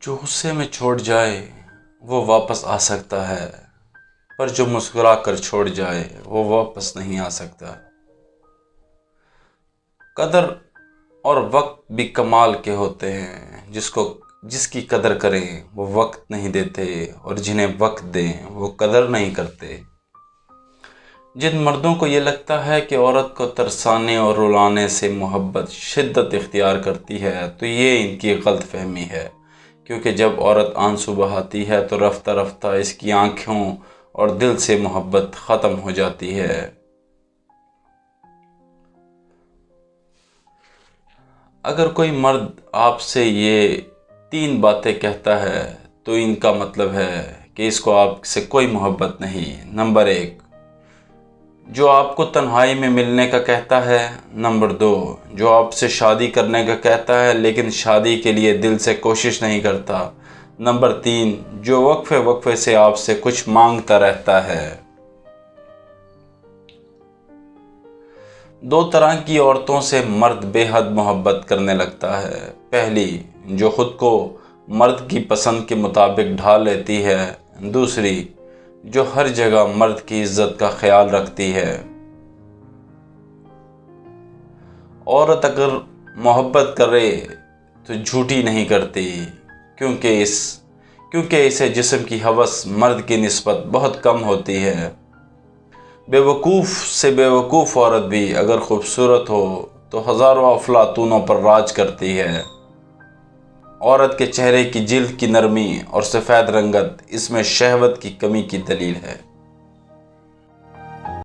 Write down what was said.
جو غصے میں چھوڑ جائے وہ واپس آ سکتا ہے، پر جو مسکرا کر چھوڑ جائے وہ واپس نہیں آ سکتا۔ قدر اور وقت بھی کمال کے ہوتے ہیں، جس کی قدر کریں وہ وقت نہیں دیتے، اور جنہیں وقت دیں وہ قدر نہیں کرتے۔ جن مردوں کو یہ لگتا ہے کہ عورت کو ترسانے اور رلانے سے محبت شدت اختیار کرتی ہے، تو یہ ان کی غلط فہمی ہے، کیونکہ جب عورت آنسو بہاتی ہے تو رفتہ رفتہ اس کی آنکھوں اور دل سے محبت ختم ہو جاتی ہے۔ اگر کوئی مرد آپ سے یہ 3 باتیں کہتا ہے تو ان کا مطلب ہے کہ اس کو آپ سے کوئی محبت نہیں۔ نمبر 1، جو آپ کو تنہائی میں ملنے کا کہتا ہے۔ نمبر 2، جو آپ سے شادی کرنے کا کہتا ہے لیکن شادی کے لیے دل سے کوشش نہیں کرتا۔ نمبر 3، جو وقفے وقفے سے آپ سے کچھ مانگتا رہتا ہے۔ 2 طرح کی عورتوں سے مرد بے حد محبت کرنے لگتا ہے۔ پہلی، جو خود کو مرد کی پسند کے مطابق ڈھال لیتی ہے۔ دوسری، جو ہر جگہ مرد کی عزت کا خیال رکھتی ہے۔ عورت اگر محبت کرے تو جھوٹی نہیں کرتی، کیونکہ اسے جسم کی ہوس مرد کی نسبت بہت کم ہوتی ہے۔ بے وقوف سے بے وقوف عورت بھی اگر خوبصورت ہو تو ہزاروں افلاطونوں پر راج کرتی ہے۔ عورت کے چہرے کی جلد کی نرمی اور سفید رنگت اس میں شہوت کی کمی کی دلیل ہے۔